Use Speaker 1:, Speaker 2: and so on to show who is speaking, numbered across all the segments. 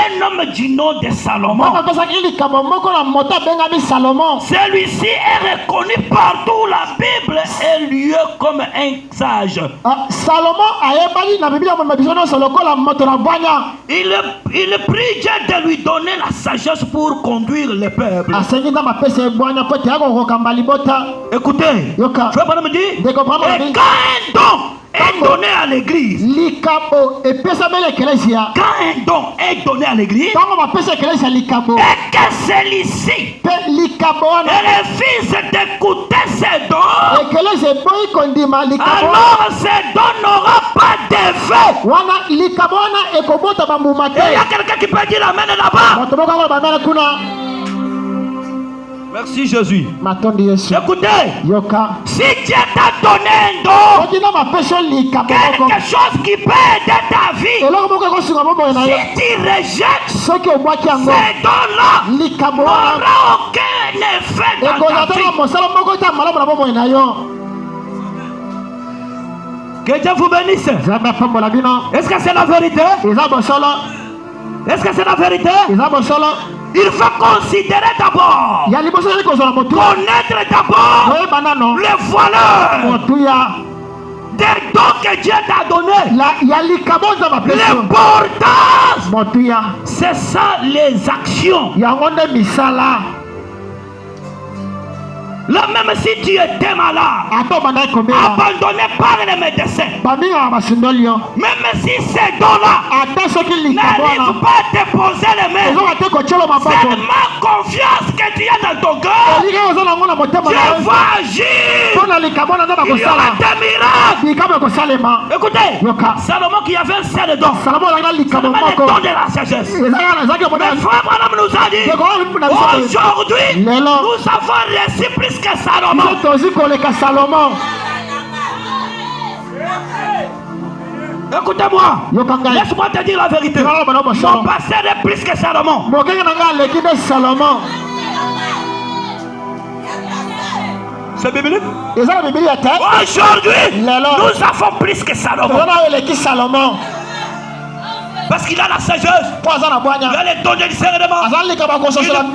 Speaker 1: un homme du nom de Salomon. Celui-ci est reconnu par toute la Bible et lieu comme un sage. Il prie Dieu de lui donner la sagesse pour conduire le peuple. Écoutez, je vais pas me dire, et quand un don est donné à l'église, quand un don est donné à l'église, et que celui-ci refuse d'écouter ses dons, alors ces dons n'auront pas d'effet. Et il y a quelqu'un qui peut dire amen là-bas. Merci Jésus. Écoutez, si Dieu t'a donné un don, quelque chose qui peut aider ta vie, si tu rejettes ces dons-là, n'aura aucun effet dans ta vie. Que Dieu vous bénisse. Est-ce que c'est la vérité? Est-ce que c'est la vérité? Il faut considérer d'abord, connaître d'abord le valeur des dons que Dieu t'a donné. L'importance, c'est ça les actions. Là même si tu étais malade, abandonné par les médecins, même si ces dons-là n'arrivent pas à te poser les mains, tellement confiance que tu as dans ton cœur, Dieu va agir. Il y aura des miracles. Écoutez, Salomon qui avait un seul don, Salomon le don de la sagesse. Mais frère Branham nous a dit, aujourd'hui, nous avons reçu plus que Salomon. Écoutez-moi, laisse-moi te dire la vérité. Mon passé est plus que Salomon. C'est biblique. Aujourd'hui, nous avons plus que Salomon. Parce qu'il a la sagesse, il a les dons de discernement, il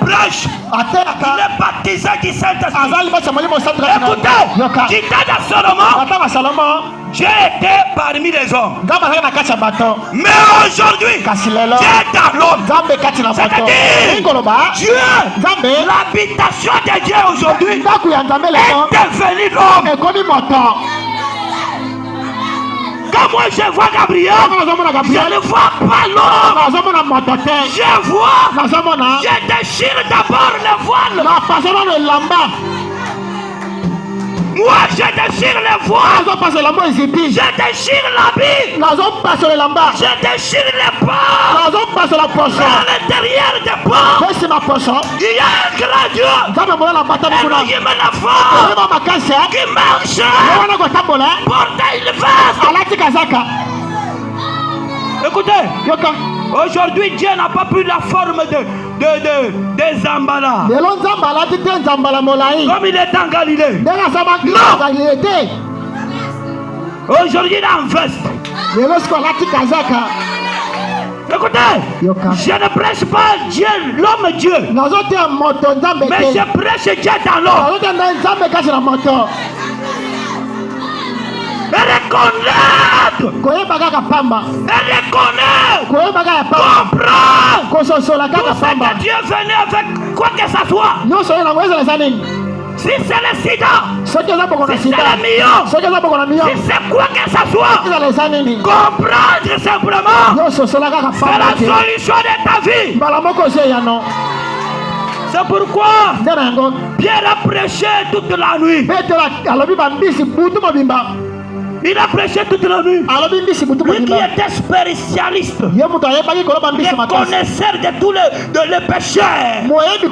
Speaker 1: prêche, il est baptisé du Saint-Esprit. Écoutez, Dieu dans Salomon, Dieu était parmi les hommes. Mais aujourd'hui, Dieu est dans l'homme. C'est-à-dire, Dieu, l'habitation de Dieu aujourd'hui est devenue l'homme. Quand moi je vois Gabriel, je ne vois pas l'homme. Je vois, je déchire d'abord le voile. Moi je déchire le voile. Je déchire l'habit. Je déchire les portes. À l'intérieur des portes, il y a un grand Dieu. Elohim la force qui marche. Portail le vaste. Écoutez, aujourd'hui Dieu n'a pas pris la forme des Zambala. Comme il est en Galilée. Non. Aujourd'hui il est en veste. Écoutez, je ne prêche pas Dieu, l'homme Dieu, mais je prêche Dieu dans l'homme. Et reconnaître, comprendre tout ce que Dieu venait avec quoi que ce soit. Si c'est le sida, si c'est le million, si c'est quoi que ce soit, comprendre simplement, c'est la solution de ta vie. C'est pourquoi Pierre a prêché toute la nuit. Il a prêché toute la nuit. Lui qui était spécialiste, connaisseur de tous les péchés. Il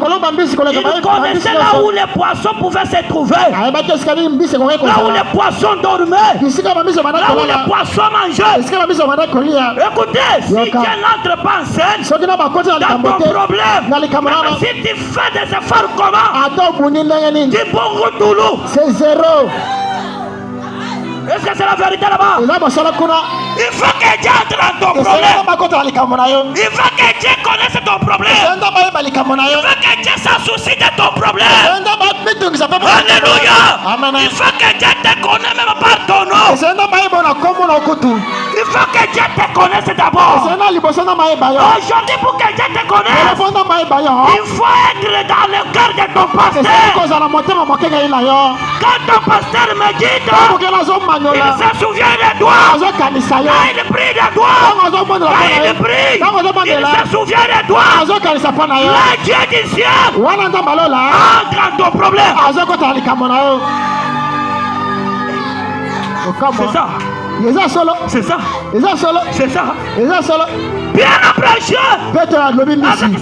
Speaker 1: connaissait là où les poissons pouvaient se trouver, là où les poissons dormaient, là où les poissons mangeaient. Écoutez, si Dieu n'entre pas en scène dans ton problème, même si tu fais des efforts comment, tu bon retour.
Speaker 2: C'est zéro.
Speaker 1: Est-ce que c'est la vérité là-bas? Il faut que Dieu entre dans ton problème. Il faut que Dieu connaisse ton problème. Il faut que Dieu s'associe de ton problème. Alléluia. Il faut que Dieu te connaisse même par ton nom. Il faut que Dieu te connaisse d'abord. Aujourd'hui, pour que Dieu te connaisse, il faut être dans le cœur de ton pasteur. Quand ton pasteur médite, il se souvient de toi. Quand il prie de toi, quand il prie, il se souvient de toi. Là, Dieu du ciel entre dans ton problème. C'est ça. C'est ça. C'est ça. Bien approché avec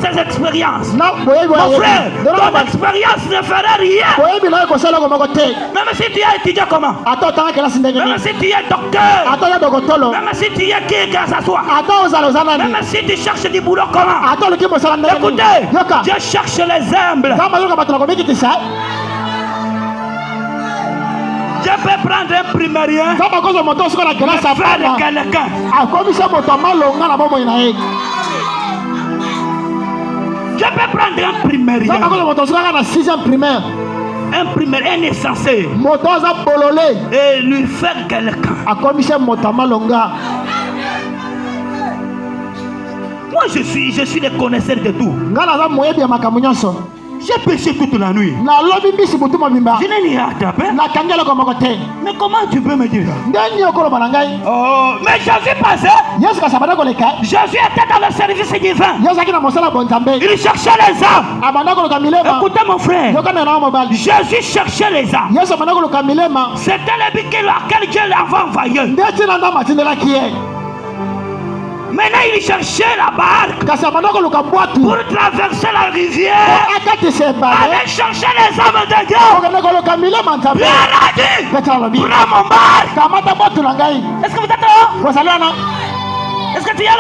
Speaker 1: ses expériences. Mon frère, ton expérience ne ferait rien. Même si tu es étudiant comment? Même si tu es docteur. Même si tu es qui que ce soit. Même si tu cherches du boulot comment? Écoutez, Dieu cherche les humbles. Je peux prendre un primérien, faire de quelqu'un. Je peux prendre un primérien, un insensé, et lui faire quelqu'un. Moi je suis le connaisseur de tout. J'ai péché toute la nuit. Je n'ai ni attrapé. Mais comment tu peux me dire? Oh, mais Jésus passait. Jésus était dans le service divin. Il cherchait les âmes. Écoutez mon frère, Jésus cherchait les âmes. C'était le but laquelle Dieu l'avait envoyé. Maintenant il cherchait la barque pour traverser la rivière, aller chercher les âmes de Dieu. Pierre a dit, prends mon barque. Est-ce que vous êtes là? Est-ce que tu es là?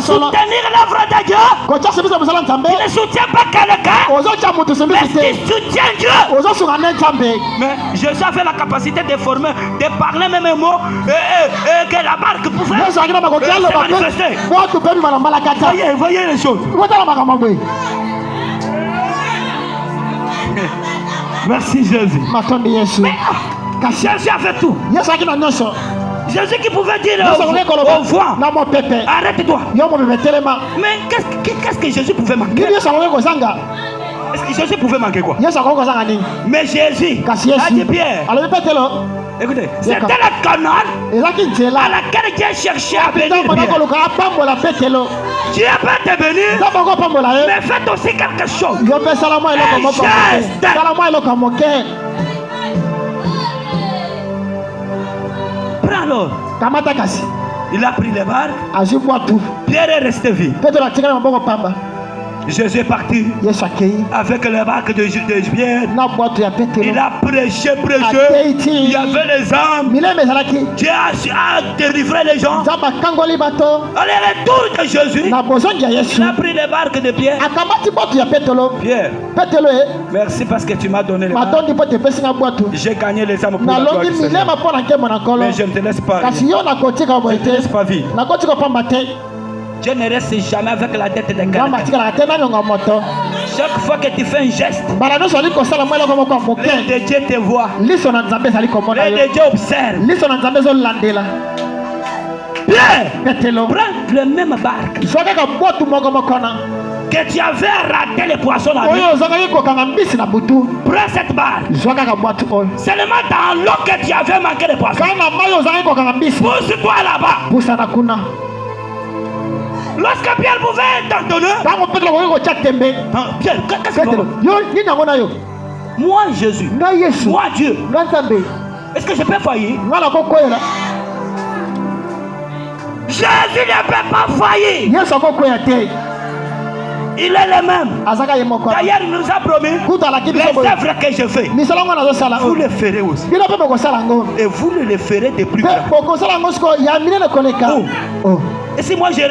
Speaker 1: Soutenir l'œuvre de Dieu. Il ne soutient pas quelqu'un, mais il soutient Dieu. Mais Jésus avait la capacité de former, de parler même un mot que la barque pouvait se manifester. Voyez les choses. Merci Jésus. Mais Jésus a fait tout. Jésus qui pouvait dire au vent, arrête-toi. Mais qu'est-ce que Jésus pouvait manquer? Est-ce que Jésus pouvait manquer quoi? Mais Jésus a dit Pierre, écoutez, c'était le canal à laquelle Dieu cherchait à bénir Pierre. Dieu peut te bénir, mais faites aussi quelque chose. Alors, il a pris les barques. Pierre est resté vide. Jésus est parti avec les barques de Pierre. Il a prêché. Il y avait les âmes. Dieu a délivré les gens. Allez, retour de Jésus. Il a pris les barques de Pierre. Pierre, merci parce que tu m'as donné les barques. J'ai gagné les âmes pour la gloire du Seigneur. Mais je ne te laisse pas. Je ne te laisse pas vivre. Dieu ne reste jamais avec la tête de quelqu'un. Chaque fois que tu fais un geste, l'œil de Dieu te voit. L'œil de Dieu observe. Pierre, prends le même barque que tu avais raté les poissons la nuit. Prends cette barque. Seulement dans l'eau que tu avais manqué de poissons. Pousse-toi là-bas. Lorsque Pierre pouvait t'entendre, Pierre, qu'est-ce que tu veux? Moi Jésus, moi Dieu, est-ce que je peux faillir? Jésus ne peut pas faillir. Il est le même. D'ailleurs, il nous a promis les œuvres que je fais, vous les ferez aussi. Et vous les ferez de plus grand. Et si moi je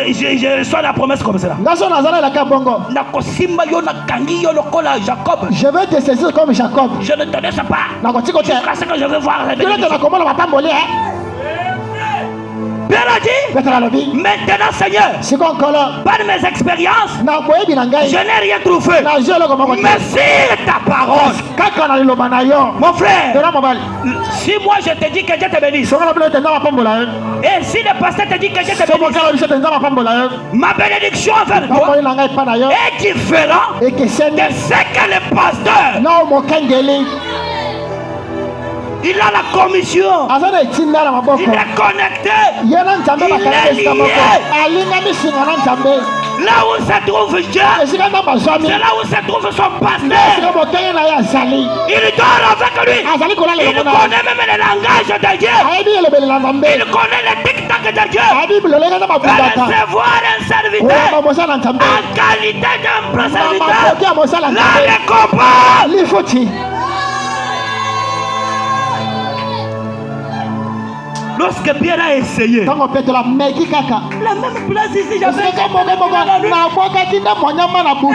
Speaker 1: reçois la promesse comme ça,
Speaker 2: je vais te saisir comme Jacob.
Speaker 1: Je ne te laisse pas jusqu'à ce que je veux voir la bénédiction. Maintenant, Seigneur, par mes expériences, je n'ai rien trouvé. Mais sur ta parole, mon frère, si moi je te dis que Dieu te bénisse, et si le pasteur te dit que Dieu te bénisse, ma bénédiction envers toi est différente de ce que le pasteur. Il a la commission. Il est connecté. Il est lié. Là où se trouve Dieu, c'est là où se trouve son pasteur. Il dort avec lui. Il connaît même le langage de Dieu. Il connaît le tic-tac de Dieu. Recevoir un serviteur en qualité d'un serviteur. La récompense. Lorsque Pierre a essayé, la même place ici, j'avais est-ce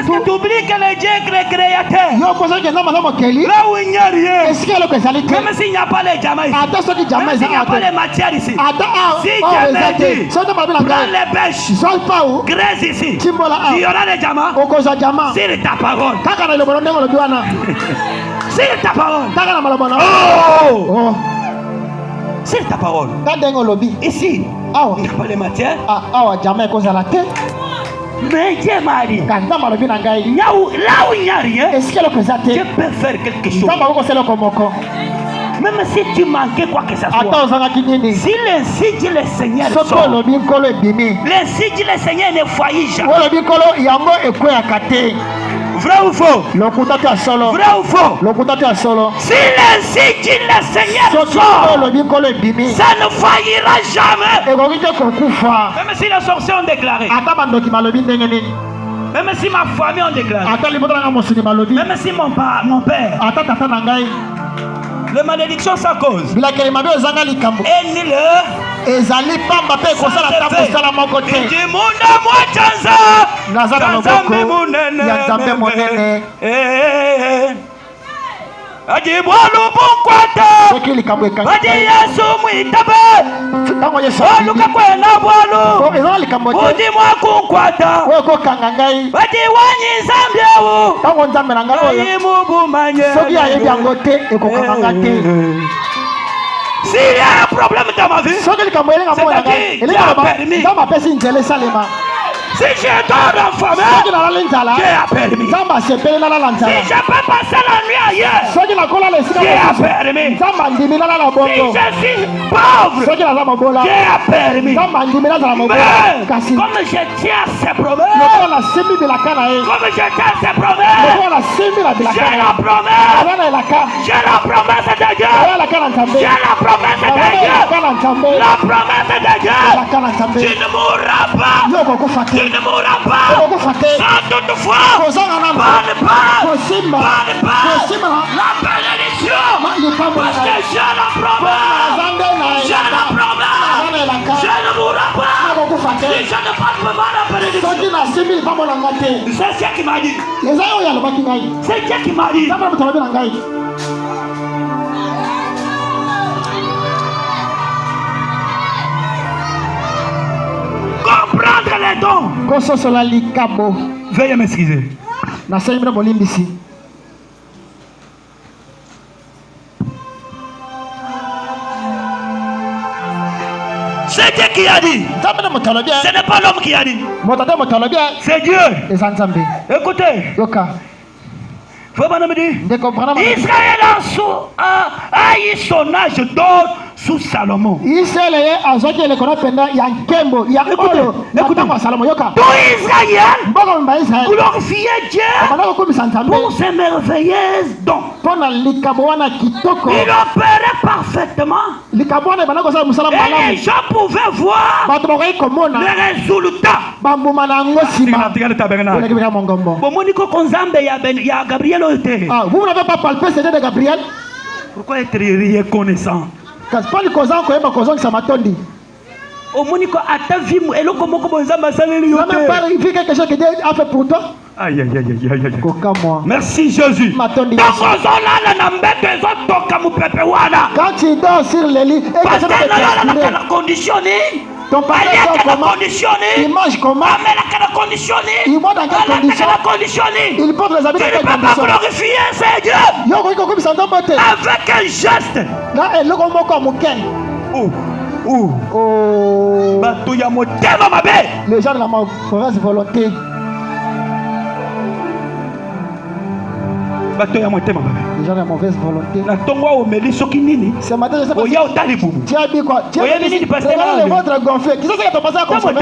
Speaker 1: que tu oublies que le Dieu est créateur? Là où il n'y a rien, même s'il n'y a pas les diamants ici, même s'il n'y a pas les matières ici, si Dieu me dit, prends les pêches, graisse ici, il y aura les diamants. C'est ta parole. C'est ta parole. Oh! C'est ta parole. Ici, il n'y a pas de matière. Mais Dieu m'a dit, là où il n'y a rien, Dieu peut faire quelque chose. Même si tu manquais quoi que ce soit, si l'insi dit le Seigneur sort, l'insi dit le Seigneur ne faillit jamais. Vrai ou faux? Vrai ou faux? Si l'insi dit le Seigneur sort, ça ne faillira jamais. Même si les sorciers ont déclaré, même si ma famille ont déclaré, même si mon père, les malédictions ça cause. Et ni le ezali pamba pe kosala ta moko te. Di munda mwa chanza munene. Adi bolu bunkwata. Adi Yesu mwitabe. Bolu kakwena bolu. Udi mwa kunkwata. Adi wanyi zambyewu. Ayi mubumanye. S'il y a un problème dans ma vie, c'est-à-dire Dieu a permis. Si je dors en famille, Dieu a permis. Si je peux passer la nuit ailleurs, Dieu a permis. Si je suis pauvre, Dieu a permis. Mais comme je tiens ses promesses, j'ai la promesse de Dieu. La promesse de Dieu. Tu ne mourras pas. Tu ne mourras pas. Sans toutefois, parle pas. La bénédiction. Parce que j'ai la promesse. J'ai la promesse. Je ne mourrai pas. Si je ne parle pas la bénédiction. C'est ce qui m'a dit. C'est Dieu qui m'a dit. Comprendre les dons. Veuillez m'excuser. C'est Dieu qui a dit. Ce n'est pas l'homme qui a dit. C'est Dieu. Écoutez. Israël a eu son âge d'or sous Salomon. Tout Israël, glorifiait Dieu pour ses merveilleuses dons. Il opérait parfaitement. Et les gens pouvaient voir les résultats.
Speaker 2: Vous n'avez pas palpé ce de Gabriel?
Speaker 1: Pourquoi être reconnaissant? Aïe, aïe, aïe, aïe, aïe. Merci Jésus.
Speaker 2: Quand
Speaker 1: tu dors sur le lit,
Speaker 2: Ton papa est comment? Il mange comment? Il boit dans quelles conditions? Il porte les habits dans quelles conditions?
Speaker 1: Tu ne peux pas glorifier Seigneur avec un geste.
Speaker 2: Les gens de la mauvaise volonté. Les gens de la mauvaise volonté. Ce matin, je sais pas. Tu as dit quoi? Tu as dit le ventre gonflé. Qui c'est que ton passé à consommer?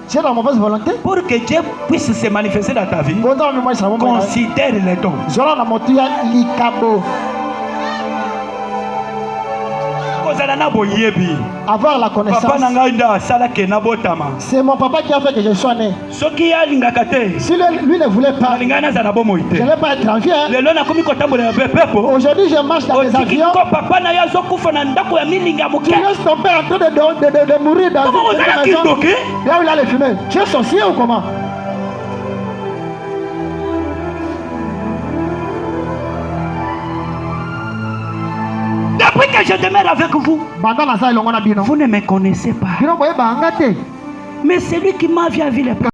Speaker 2: Tu es dans la mauvaise volonté.
Speaker 1: Pour que Dieu puisse se manifester dans ta vie, considère les dons.
Speaker 2: Avoir la connaissance. C'est mon papa qui a fait que je sois né. Si lui ne voulait pas, je ne vais pas être envié. Aujourd'hui, je marche dans les avions. Tu laisses ton père en train de mourir dans une maison. Là où il a les fumées. Tu es sorcier ou comment?
Speaker 1: Depuis que je demeure avec vous, vous ne me connaissez pas. Mais celui qui m'a vu à